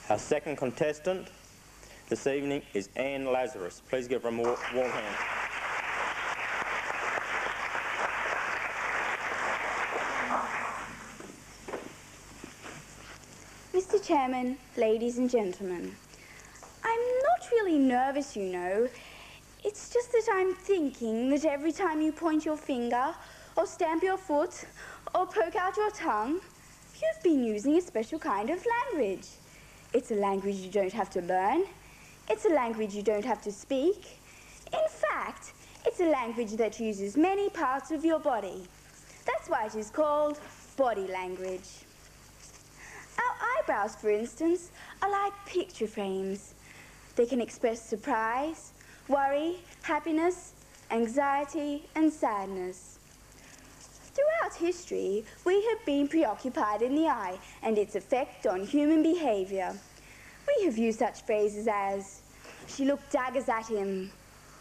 Our second contestant this evening is Anne Lazarus. Please give her a warm hand. Mr. Chairman, ladies and gentlemen, I'm not really nervous, you know. It's just that I'm thinking that every time you point your finger, or stamp your foot, or poke out your tongue, you've been using a special kind of language. It's a language you don't have to learn. It's a language you don't have to speak. In fact, it's a language that uses many parts of your body. That's why it is called body language. Our eyebrows, for instance, are like picture frames. They can express surprise, worry, happiness, anxiety, and sadness. Throughout history, we have been preoccupied in the eye and its effect on human behavior. We have used such phrases as, she looked daggers at him,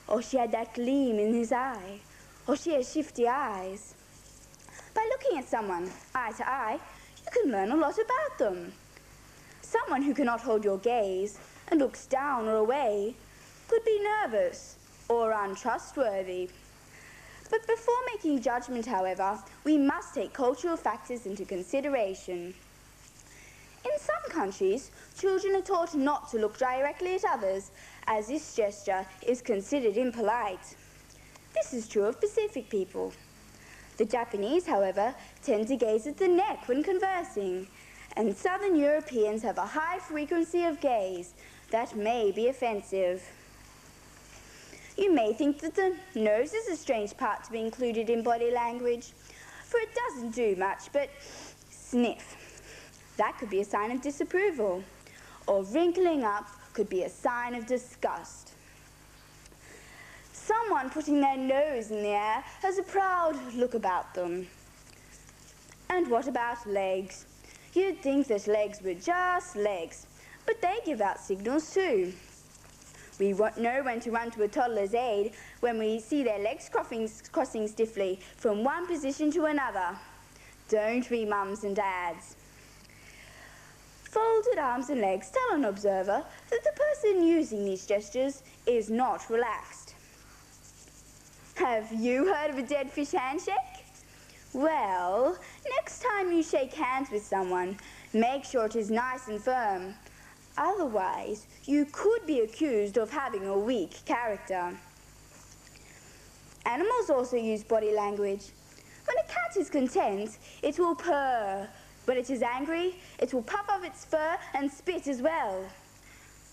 or she had that gleam in his eye, or she has shifty eyes. By looking at someone eye to eye, you can learn a lot about them. Someone who cannot hold your gaze and looks down or away could be nervous or untrustworthy. But before making judgment, however, we must take cultural factors into consideration. In some countries, children are taught not to look directly at others, as this gesture is considered impolite. This is true of Pacific people. The Japanese, however, tend to gaze at the neck when conversing, and Southern Europeans have a high frequency of gaze that may be offensive. You may think that the nose is a strange part to be included in body language, for it doesn't do much but sniff. That could be a sign of disapproval, or wrinkling up could be a sign of disgust. Someone putting their nose in the air has a proud look about them. And what about legs? You'd think that legs were just legs, but they give out signals too. We know when to run to a toddler's aid when we see their legs crossing stiffly from one position to another. Don't we, mums and dads? Folded arms and legs tell an observer that the person using these gestures is not relaxed. Have you heard of a dead fish handshake? Well, next time you shake hands with someone, make sure it is nice and firm. Otherwise, you could be accused of having a weak character. Animals also use body language. When a cat is content, it will purr. When it is angry, it will puff up its fur and spit as well.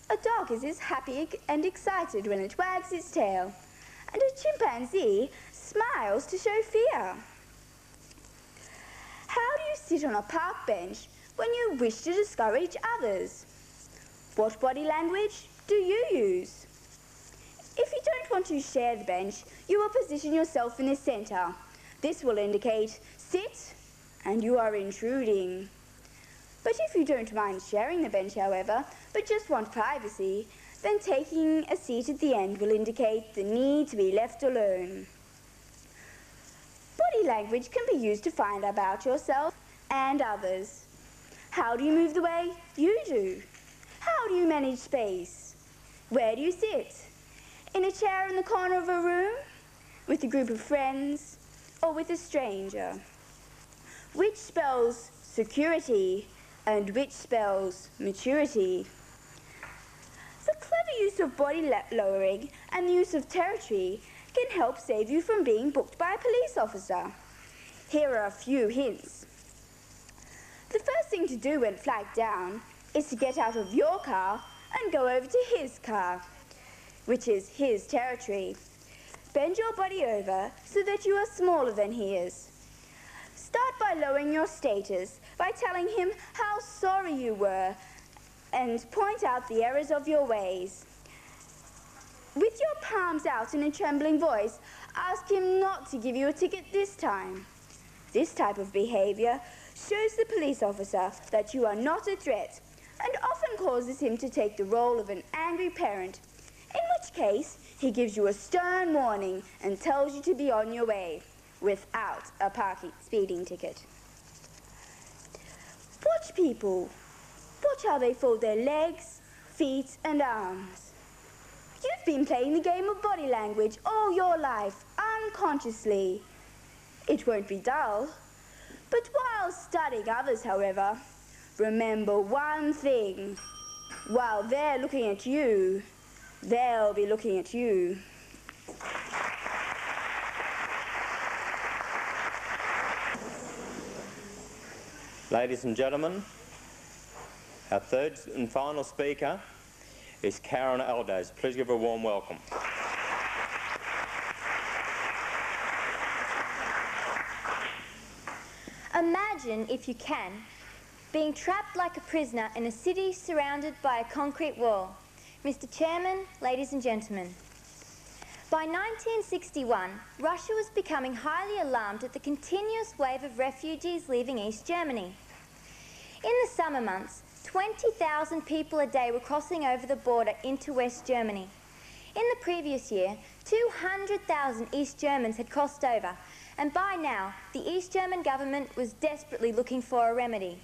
A dog is as happy and excited when it wags its tail, and a chimpanzee smiles to show fear. How do you sit on a park bench when you wish to discourage others? What body language do you use? If you don't want to share the bench, you will position yourself in the center. This will indicate sit and you are intruding. But if you don't mind sharing the bench, however, but just want privacy, then taking a seat at the end will indicate the need to be left alone. Body language can be used to find out about yourself and others. How do you move the way you do? How do you manage space? Where do you sit? In a chair in the corner of a room? With a group of friends? Or with a stranger? Which spells security and which spells maturity? The clever use of body lowering and the use of territory can help save you from being booked by a police officer. Here are a few hints. The first thing to do when flagged down is to get out of your car and go over to his car, which is his territory. Bend your body over so that you are smaller than he is. Start by lowering your status by telling him how sorry you were and point out the errors of your ways. With your palms out in a trembling voice, ask him not to give you a ticket this time. This type of behavior shows the police officer that you are not a threat and often causes him to take the role of an angry parent, in which case he gives you a stern warning and tells you to be on your way without a speeding ticket. Watch people. Watch how they fold their legs, feet and arms. You've been playing the game of body language all your life, unconsciously. It won't be dull. But while studying others, however, remember one thing. While they're looking at you, they'll be looking at you. Ladies and gentlemen, our third and final speaker is Calanna. Please give her a warm welcome. Imagine, if you can, being trapped like a prisoner in a city surrounded by a concrete wall. Mr. Chairman, ladies and gentlemen. By 1961, Russia was becoming highly alarmed at the continuous wave of refugees leaving East Germany. In the summer months, 20,000 people a day were crossing over the border into West Germany. In the previous year, 200,000 East Germans had crossed over, and by now, the East German government was desperately looking for a remedy.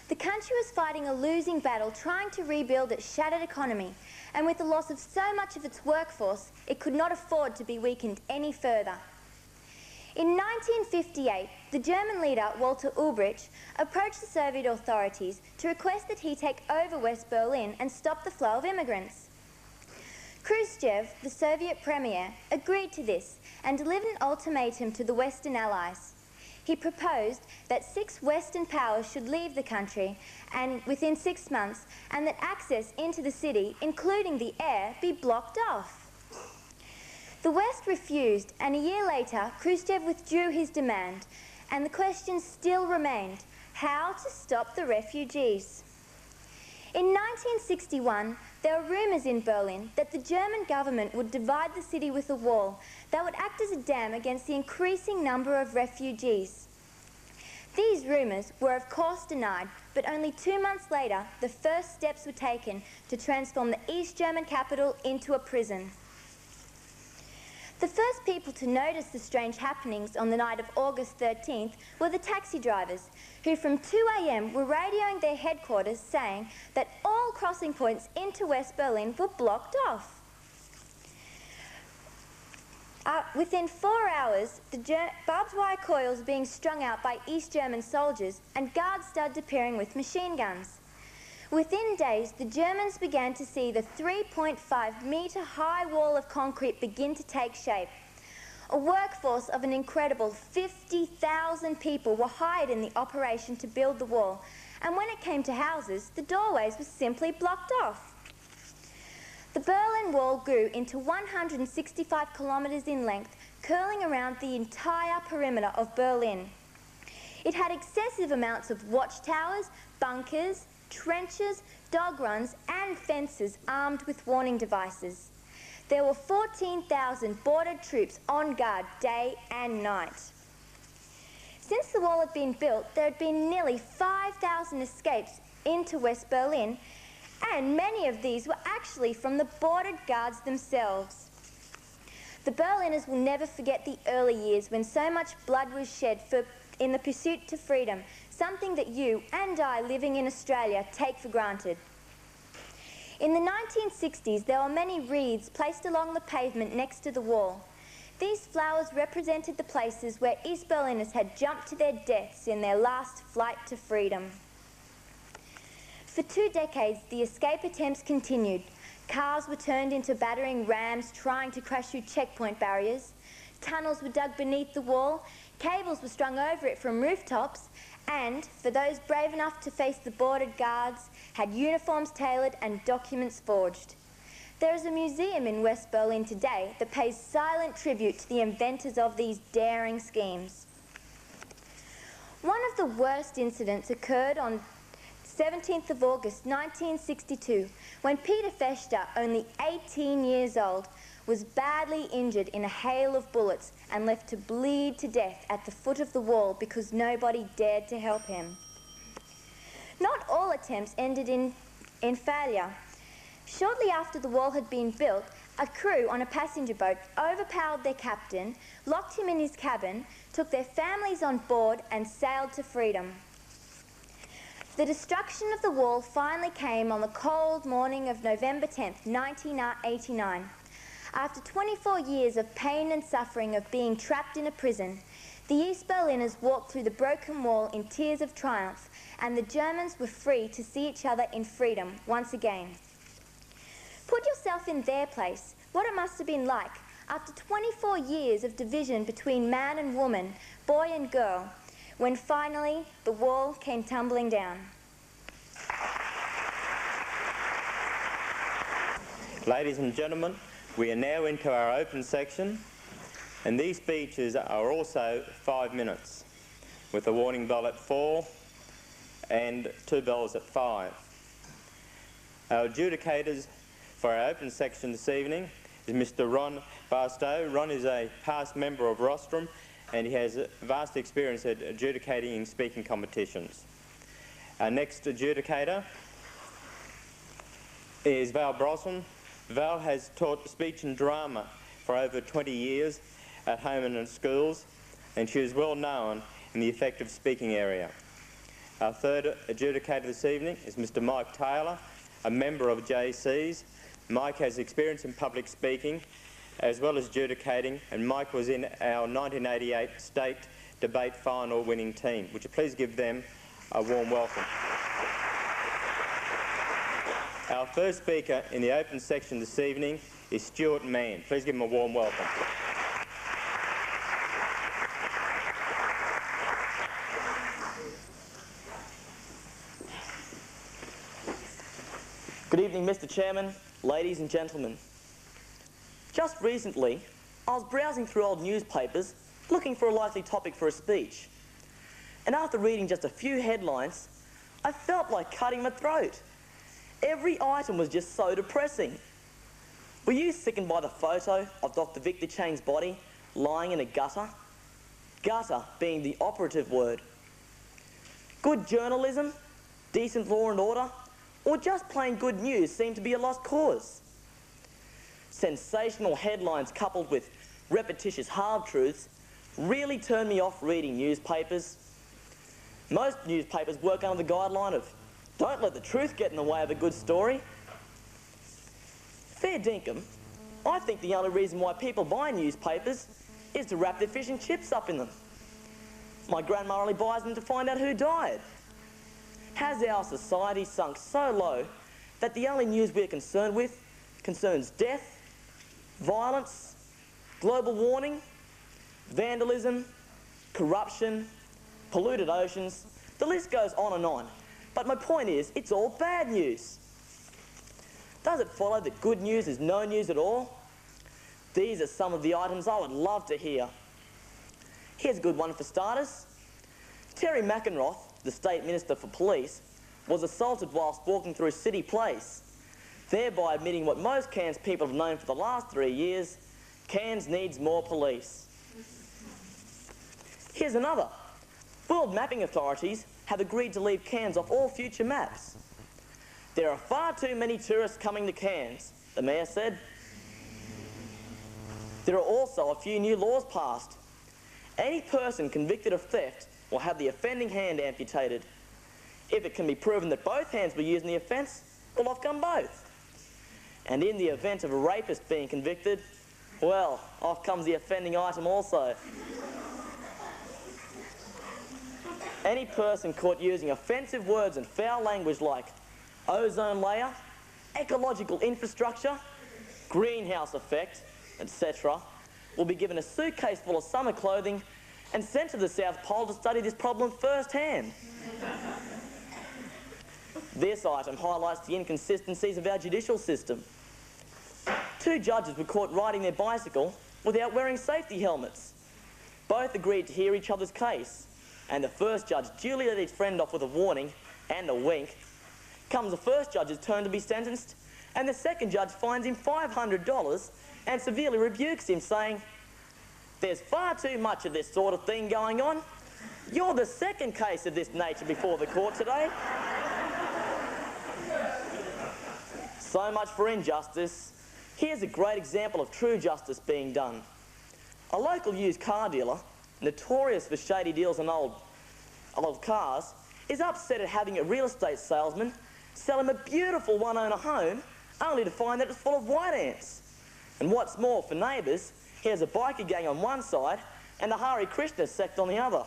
The country was fighting a losing battle trying to rebuild its shattered economy, and with the loss of so much of its workforce, it could not afford to be weakened any further. In 1958, the German leader, Walter Ulbricht, approached the Soviet authorities to request that he take over West Berlin and stop the flow of immigrants. Khrushchev, the Soviet premier, agreed to this and delivered an ultimatum to the Western Allies. He proposed that 6 Western powers should leave the country and within 6 months, and that access into the city, including the air, be blocked off. The West refused, and a year later, Khrushchev withdrew his demand, and the question still remained: how to stop the refugees? In 1961, there were rumours in Berlin that the German government would divide the city with a wall that would act as a dam against the increasing number of refugees. These rumours were of course denied, but only 2 months later, the first steps were taken to transform the East German capital into a prison. The first people to notice the strange happenings on the night of August 13th were the taxi drivers, who from 2 a.m. were radioing their headquarters saying that all crossing points into West Berlin were blocked off. Within 4 hours, the barbed wire coils were being strung out by East German soldiers, and guards started appearing with machine guns. Within days, the Germans began to see the 3.5-metre high wall of concrete begin to take shape. A workforce of an incredible 50,000 people were hired in the operation to build the wall, and when it came to houses, the doorways were simply blocked off. The Berlin Wall grew into 165 kilometres in length, curling around the entire perimeter of Berlin. It had excessive amounts of watchtowers, bunkers, trenches, dog runs and fences armed with warning devices. There were 14,000 border troops on guard day and night. Since the wall had been built, there had been nearly 5,000 escapes into West Berlin, and many of these were actually from the border guards themselves. The Berliners will never forget the early years when so much blood was shed in the pursuit to freedom, something that you and I living in Australia take for granted. In the 1960s, there were many wreaths placed along the pavement next to the wall. These flowers represented the places where East Berliners had jumped to their deaths in their last flight to freedom. For 2 decades, the escape attempts continued. Cars were turned into battering rams trying to crash through checkpoint barriers. Tunnels were dug beneath the wall. Cables were strung over it from rooftops. And, for those brave enough to face the bordered guards, had uniforms tailored and documents forged. There is a museum in West Berlin today that pays silent tribute to the inventors of these daring schemes. One of the worst incidents occurred on 17th of August 1962, when Peter Fechter, only 18 years old, was badly injured in a hail of bullets and left to bleed to death at the foot of the wall because nobody dared to help him. Not all attempts ended in failure. Shortly after the wall had been built, a crew on a passenger boat overpowered their captain, locked him in his cabin, took their families on board and sailed to freedom. The The destruction of the wall finally came on the cold morning of November 10th, 1989. After 24 years of pain and suffering of being trapped in a prison, the East Berliners walked through the broken wall in tears of triumph, and the Germans were free to see each other in freedom once again. Put yourself in their place, what it must have been like after 24 years of division between man and woman, boy and girl, when finally the wall came tumbling down. Ladies and gentlemen, we are now into our open section, and these speeches are also 5 minutes, with a warning bell at 4 and 2 bells at 5. Our adjudicators for our open section this evening is Mr. Ron Barstow. Ron is a past member of Rostrum, and he has vast experience at adjudicating in speaking competitions. Our next adjudicator is Val Brosson. Val has taught speech and drama for over 20 years at home and in schools, and she is well known in the effective speaking area. Our third adjudicator this evening is Mr. Mike Taylor, a member of Jaycees. Mike has experience in public speaking as well as adjudicating, and Mike was in our 1988 state debate final winning team. Would you please give them a warm welcome? Our first speaker in the open section this evening is Stuart Mann. Please give him a warm welcome. Good evening, Mr. Chairman, ladies and gentlemen. Just recently, I was browsing through old newspapers looking for a likely topic for a speech. And after reading just a few headlines, I felt like cutting my throat. Every item was just so depressing. Were you sickened by the photo of Dr. Victor Chang's body lying in a gutter? Gutter being the operative word. Good journalism, decent law and order, or just plain good news seemed to be a lost cause. Sensational headlines coupled with repetitious half-truths really turned me off reading newspapers. Most newspapers work under the guideline of don't let the truth get in the way of a good story. Fair dinkum, I think the only reason why people buy newspapers is to wrap their fish and chips up in them. My grandma only buys them to find out who died. Has our society sunk so low that the only news we're concerned with concerns death, violence, global warming, vandalism, corruption, polluted oceans? The list goes on and on. But my point is, it's all bad news. Does it follow that good news is no news at all? These are some of the items I would love to hear. Here's a good one for starters. Terry McEnroth, the State Minister for Police, was assaulted whilst walking through City Place, thereby admitting what most Cairns people have known for the last 3 years: Cairns needs more police. Here's another. World mapping authorities have agreed to leave Cairns off all future maps. There are far too many tourists coming to Cairns, the Mayor said. There are also a few new laws passed. Any person convicted of theft will have the offending hand amputated. If it can be proven that both hands were used in the offence, well, off come both. And in the event of a rapist being convicted, well, off comes the offending item also. Any person caught using offensive words and foul language like ozone layer, ecological infrastructure, greenhouse effect, etc., will be given a suitcase full of summer clothing and sent to the South Pole to study this problem firsthand. This item highlights the inconsistencies of our judicial system. 2 judges were caught riding their bicycle without wearing safety helmets. Both agreed to hear each other's case, and the first judge duly let his friend off with a warning and a wink. Comes the first judge's turn to be sentenced, and the second judge fines him $500 and severely rebukes him, saying, "There's far too much of this sort of thing going on. You're the second case of this nature before the court today." So much for injustice. Here's a great example of true justice being done. A local used car dealer, notorious for shady deals on old cars, is upset at having a real estate salesman sell him a beautiful one-owner home only to find that it's full of white ants. And what's more, for neighbours, he has a biker gang on one side and the Hare Krishna sect on the other.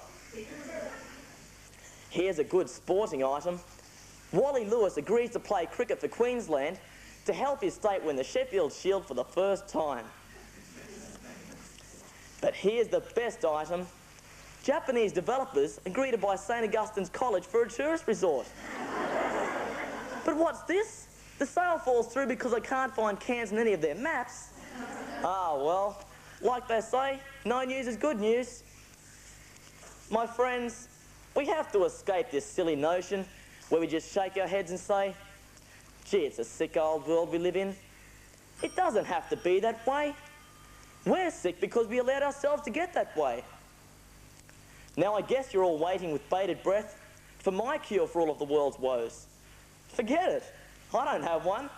Here's a good sporting item. Wally Lewis agrees to play cricket for Queensland to help his state win the Sheffield Shield for the first time. But here's the best item. Japanese developers agree to buy St Augustine's College for a tourist resort. But what's this? The sale falls through because I can't find Cairns in any of their maps. Ah, well, like they say, no news is good news. My friends, we have to escape this silly notion where we just shake our heads and say, gee, it's a sick old world we live in. It doesn't have to be that way. We're sick because we allowed ourselves to get that way. Now I guess you're all waiting with bated breath for my cure for all of the world's woes. Forget it. I don't have one.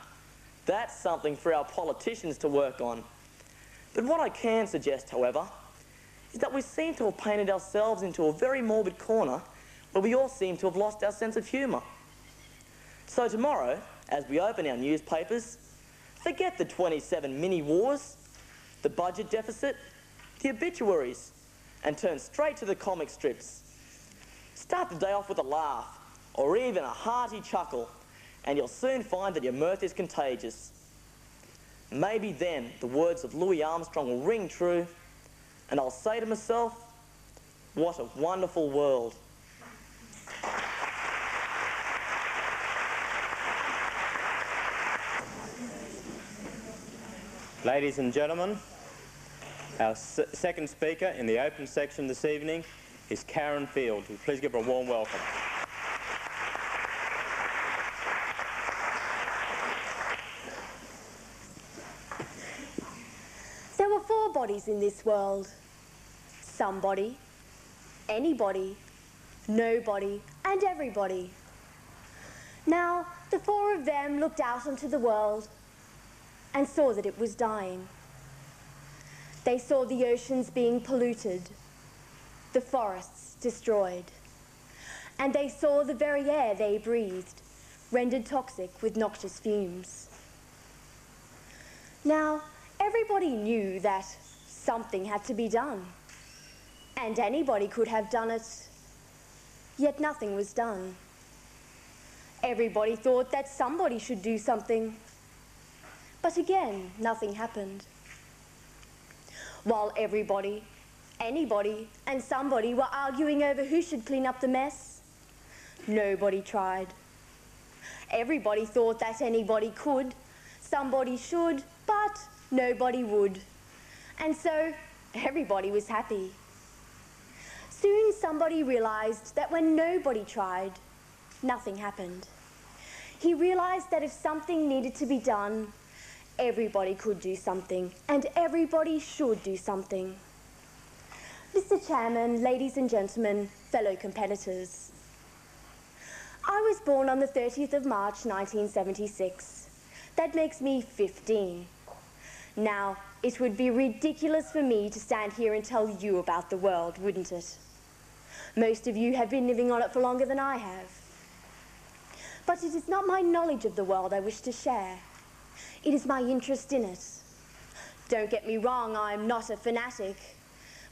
That's something for our politicians to work on. But what I can suggest, however, is that we seem to have painted ourselves into a very morbid corner where we all seem to have lost our sense of humour. So tomorrow, as we open our newspapers, forget the 27 mini-wars, the budget deficit, the obituaries, and turn straight to the comic strips. Start the day off with a laugh, or even a hearty chuckle, and you'll soon find that your mirth is contagious. Maybe then the words of Louis Armstrong will ring true, and I'll say to myself, what a wonderful world. Ladies and gentlemen, our second speaker in the open section this evening is Karen Field. Please give her a warm welcome. There were four bodies in this world. Somebody, anybody, nobody, and everybody. Now, the four of them looked out onto the world and saw that it was dying. They saw the oceans being polluted, the forests destroyed, and they saw the very air they breathed rendered toxic with noxious fumes. Now, everybody knew that something had to be done, and anybody could have done it, yet nothing was done. Everybody thought that somebody should do something, but again, nothing happened. While everybody, anybody, and somebody were arguing over who should clean up the mess, nobody tried. Everybody thought that anybody could, somebody should, but nobody would. And so, everybody was happy. Soon somebody realized that when nobody tried, nothing happened. He realized that if something needed to be done, everybody could do something, and everybody should do something. Mr. Chairman, ladies and gentlemen, fellow competitors. I was born on the 30th of March 1976. That makes me 15. Now, it would be ridiculous for me to stand here and tell you about the world, wouldn't it? Most of you have been living on it for longer than I have. But it is not my knowledge of the world I wish to share. It is my interest in it. Don't get me wrong, I'm not a fanatic,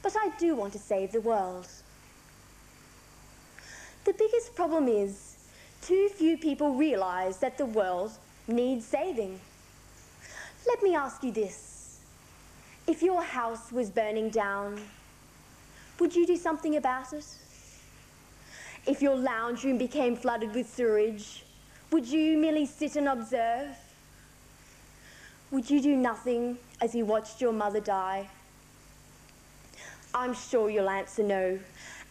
but I do want to save the world. The biggest problem is, too few people realize that the world needs saving. Let me ask you this. If your house was burning down, would you do something about it? If your lounge room became flooded with sewage, would you merely sit and observe? Would you do nothing as you watched your mother die? I'm sure you'll answer no,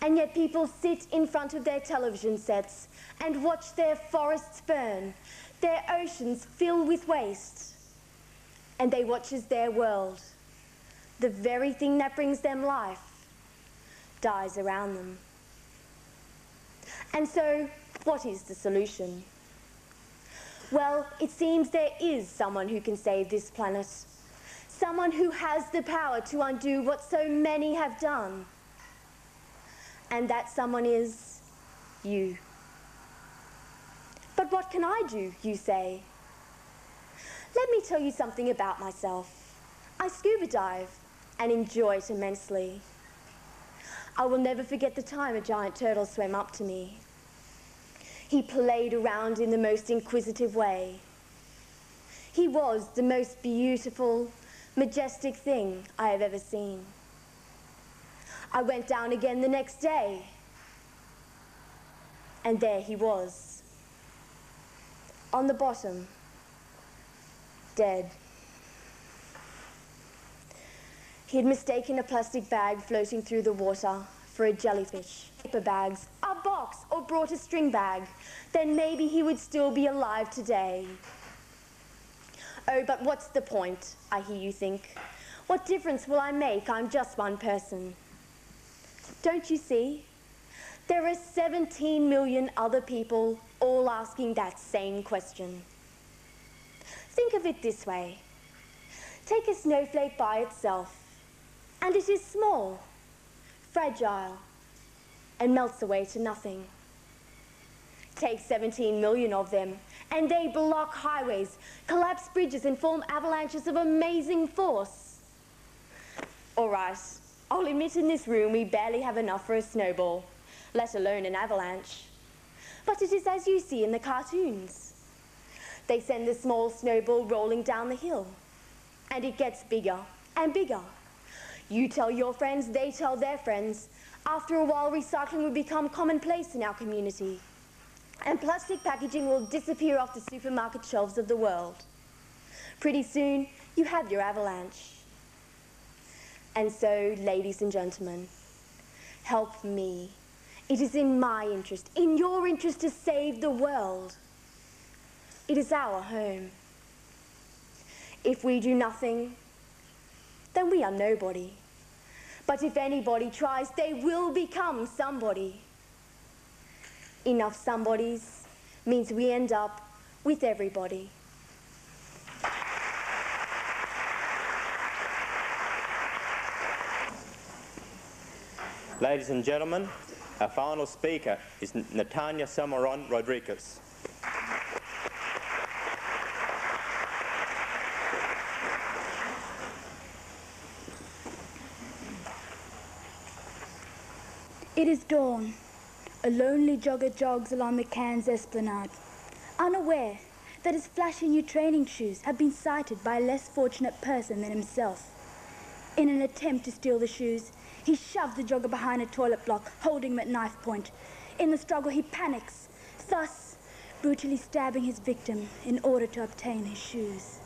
and yet people sit in front of their television sets and watch their forests burn, their oceans fill with waste, and they watch as their world, the very thing that brings them life, dies around them. And so, what is the solution? Well, it seems there is someone who can save this planet. Someone who has the power to undo what so many have done. And that someone is you. But what can I do, you say? Let me tell you something about myself. I scuba dive and enjoy it immensely. I will never forget the time a giant turtle swam up to me. He played around in the most inquisitive way. He was the most beautiful, majestic thing I have ever seen. I went down again the next day, and there he was, on the bottom, dead. He had mistaken a plastic bag floating through the water for a jellyfish. Paper bags, a box, or brought a string bag, then maybe he would still be alive today. Oh, but what's the point, I hear you think? What difference will I make? I'm just one person. Don't you see? There are 17 million other people all asking that same question. Think of it this way. Take a snowflake by itself, and it is small, fragile, and melts away to nothing. Take 17 million of them, and they block highways, collapse bridges, and form avalanches of amazing force. All right, I'll admit in this room we barely have enough for a snowball, let alone an avalanche. But it is as you see in the cartoons. They send the small snowball rolling down the hill, and it gets bigger and bigger. You tell your friends, they tell their friends. After a while, recycling will become commonplace in our community, and plastic packaging will disappear off the supermarket shelves of the world. Pretty soon, you have your avalanche. And so, ladies and gentlemen, help me. It is in my interest, in your interest, to save the world. It is our home. If we do nothing, then we are nobody. But if anybody tries, they will become somebody. Enough somebodies means we end up with everybody. Ladies and gentlemen, our final speaker is Natanya Samaron Rodriguez. It is dawn. A lonely jogger jogs along the Cairns Esplanade, unaware that his flashy new training shoes have been sighted by a less fortunate person than himself. In an attempt to steal the shoes, he shoves the jogger behind a toilet block, holding him at knife point. In the struggle, he panics, thus brutally stabbing his victim in order to obtain his shoes.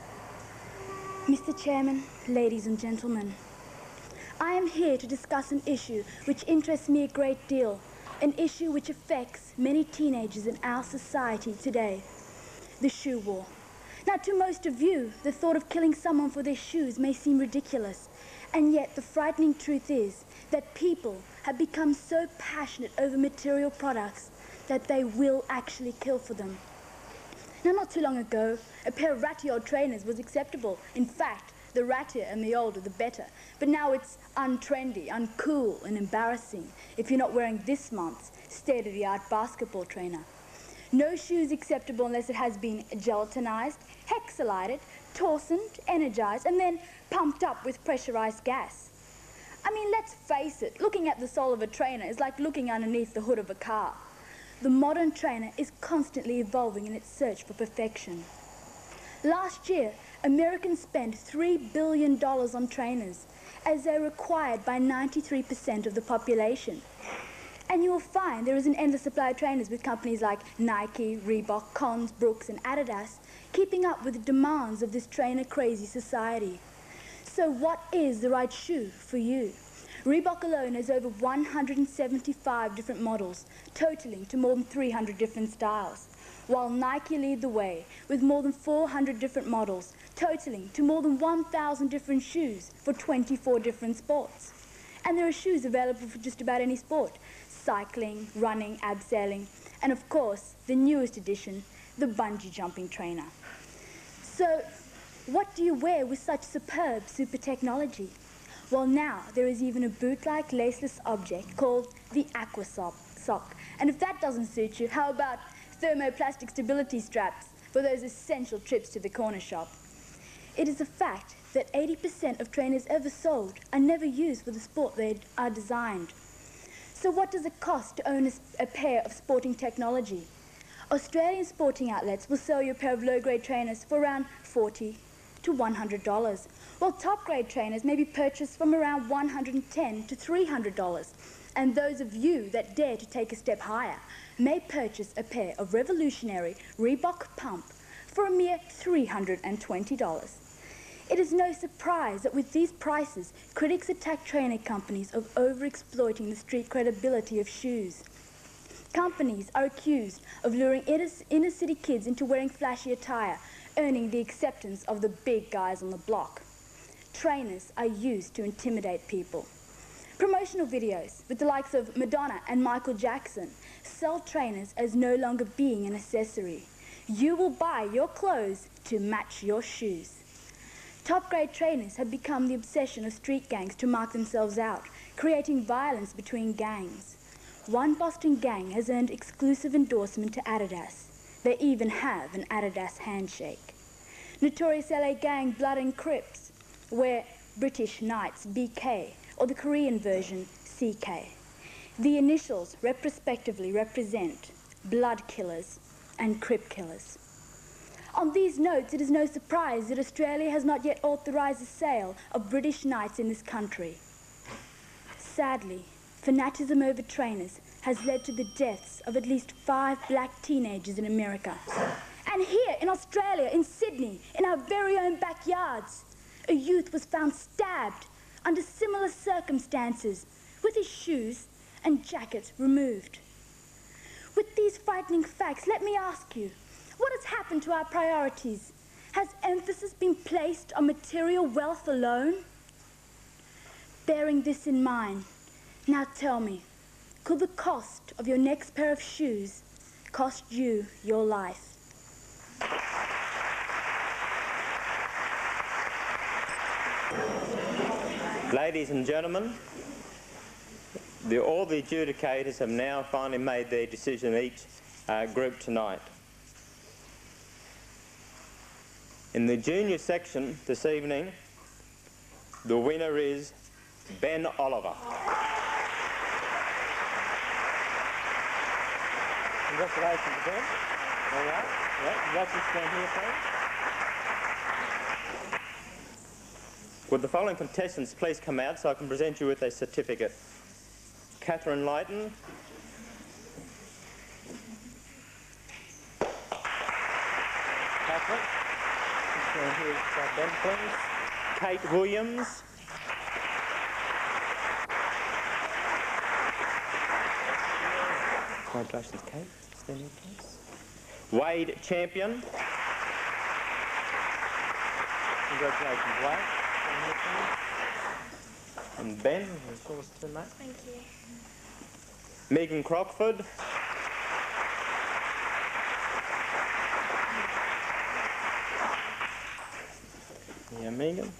Mr. Chairman, ladies and gentlemen, I am here to discuss an issue which interests me a great deal, an issue which affects many teenagers in our society today, the shoe war. Now, to most of you, the thought of killing someone for their shoes may seem ridiculous, and yet the frightening truth is that people have become so passionate over material products that they will actually kill for them. Now, not too long ago, a pair of ratty old trainers was acceptable. In fact, the rattier and the older, the better. But now it's untrendy, uncool, and embarrassing if you're not wearing this month's state-of-the-art basketball trainer. No shoe is acceptable unless it has been gelatinized, hexalyted, torsioned, energized, and then pumped up with pressurized gas. I mean, let's face it, looking at the sole of a trainer is like looking underneath the hood of a car. The modern trainer is constantly evolving in its search for perfection. Last year, Americans spent $3 billion on trainers, as they're required by 93% of the population. And you will find there is an endless supply of trainers with companies like Nike, Reebok, Cons, Brooks, and Adidas keeping up with the demands of this trainer-crazy society. So what is the right shoe for you? Reebok alone has over 175 different models, totaling to more than 300 different styles, while Nike lead the way with more than 400 different models, totaling to more than 1,000 different shoes for 24 different sports. And there are shoes available for just about any sport: cycling, running, abseiling, and of course, the newest addition, the bungee jumping trainer. So, what do you wear with such superb super technology? Well, now there is even a boot-like laceless object called the Aqua Sock. And if that doesn't suit you, how about thermoplastic stability straps for those essential trips to the corner shop. It is a fact that 80% of trainers ever sold are never used for the sport they are designed. So what does it cost to own a pair of sporting technology? Australian sporting outlets will sell you a pair of low-grade trainers for around $40 to $100, while top-grade trainers may be purchased from around $110 to $300. And those of you that dare to take a step higher may purchase a pair of revolutionary Reebok pump for a mere $320. It is no surprise that with these prices, critics attack trainer companies of over-exploiting the street credibility of shoes. Companies are accused of luring inner-city kids into wearing flashy attire, earning the acceptance of the big guys on the block. Trainers are used to intimidate people. Promotional videos with the likes of Madonna and Michael Jackson sell trainers as no longer being an accessory. You will buy your clothes to match your shoes. Top-grade trainers have become the obsession of street gangs to mark themselves out, creating violence between gangs. One Boston gang has earned exclusive endorsement to Adidas. They even have an Adidas handshake. Notorious LA gang Blood and Crips wear British Knights BK or the Korean version CK. The initials respectively represent Blood Killers and Crip Killers. On these notes, it is no surprise that Australia has not yet authorised the sale of British Knights in this country. Sadly, fanaticism over trainers has led to the deaths of at least 5 black teenagers in America. And here in Australia, in Sydney, in our very own backyards, a youth was found stabbed under similar circumstances with his shoes and jacket removed. With these frightening facts, let me ask you, what has happened to our priorities? Has emphasis been placed on material wealth alone? Bearing this in mind, now tell me, could the cost of your next pair of shoes cost you your life? Ladies and gentlemen, all the adjudicators have now finally made their decision, each group tonight. In the junior section this evening, the winner is Ben Oliver. Congratulations, Ben. All right. Yeah, you'd like to stand here, please? Would the following contestants please come out so I can present you with a certificate? Catherine Leighton. Catherine. Stand here beside Ben, please. Kate Williams. Congratulations, Kate. Stand here, please. Wade Champion. Congratulations, Wade. Stand here, please. And Ben, here's yours too, mate. Thank you. Megan Crockford. Yeah, Megan.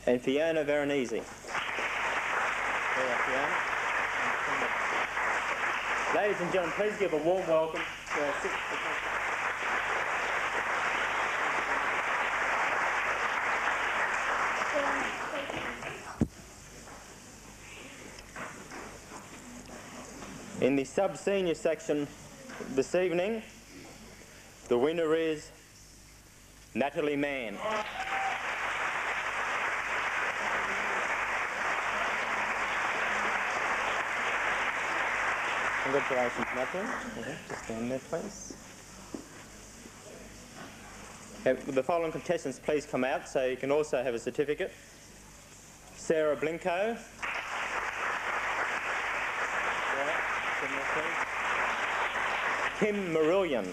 And Fiona Veronese. There you are, Fiona. Ladies and gentlemen, please give a warm welcome to our sixth contestant. In the sub-senior section this evening, the winner is Natalie Mann. Congratulations, Natalie. Just stand there, please. Have the following contestants please come out so you can also have a certificate. Sarah Blinko. Kim Marillion.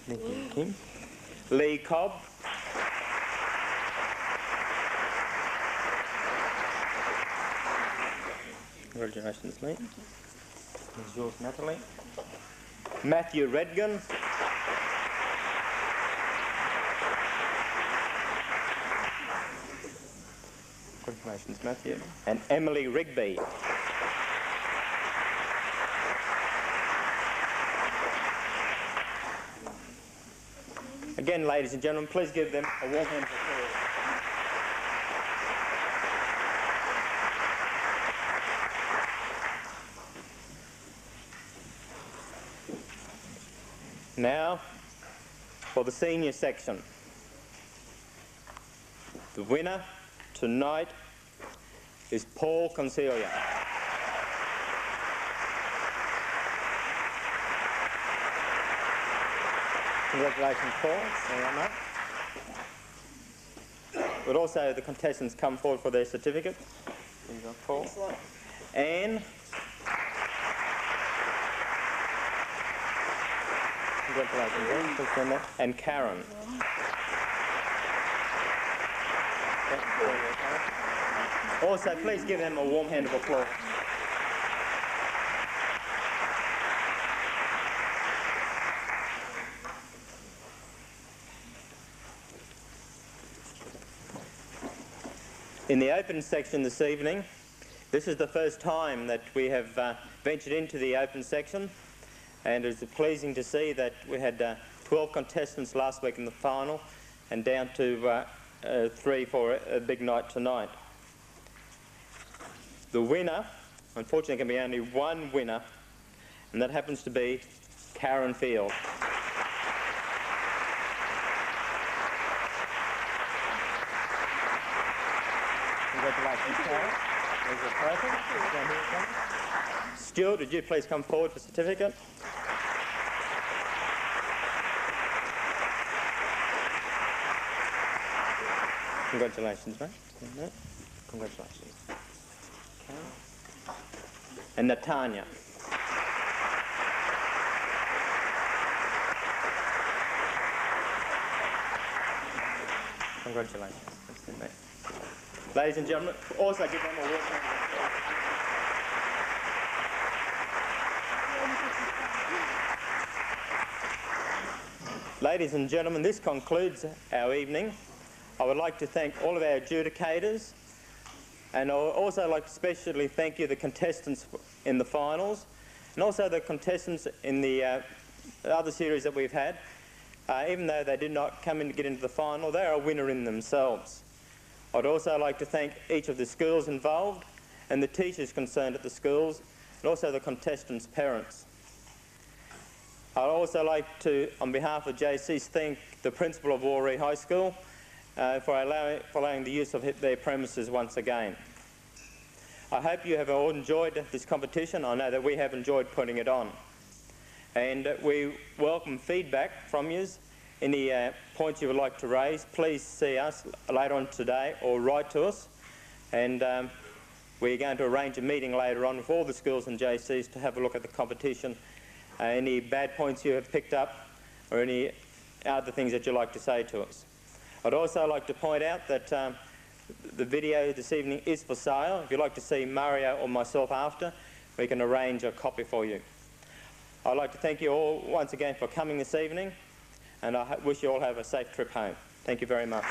Thank you, Kim. Lee Cobb. Congratulations, Lee. Here's yours, Natalie. Matthew Redgan. Congratulations, Matthew. And Emily Rigby. Again, ladies and gentlemen, please give them a warm hand of applause. Now, for the senior section. The winner tonight is Paul Concelia. Congratulations, Paul. Well done, mate. But also the contestants come forward for their certificate. There you go, Paul. Anne. Congratulations, Anne. Please stand there. And Karen. Also, please give them a warm hand of applause. In the open section this evening, this is the first time that we have ventured into the open section, and it's pleasing to see that we had 12 contestants last week in the final and down to 3 for a big night tonight. The winner, unfortunately, can be only one winner, and that happens to be Karen Field. Congratulations, Karen. There's a present. Stuart, would you please come forward for certificate? Congratulations, mate. Congratulations. Karen. And Natanya. Congratulations. Ladies and gentlemen, also give them a warm hand. Ladies and gentlemen, this concludes our evening. I would like to thank all of our adjudicators, and I would also like to especially thank you, the contestants in the finals, and also the contestants in the other series that we've had. Even though they did not come in to get into the final, they are a winner in themselves. I'd also like to thank each of the schools involved and the teachers concerned at the schools, and also the contestants' parents. I'd also like to, on behalf of Jaycees, thank the principal of Warree High School for allowing the use of their premises once again. I hope you have all enjoyed this competition. I know that we have enjoyed putting it on. And we welcome feedback from you. Any points you would like to raise, please see us later on today or write to us. And we're going to arrange a meeting later on with all the schools and Jaycees to have a look at the competition. Any bad points you have picked up or any other things that you'd like to say to us. I'd also like to point out that the video this evening is for sale. If you'd like to see Mario or myself after, we can arrange a copy for you. I'd like to thank you all once again for coming this evening, and I wish you all have a safe trip home. Thank you very much.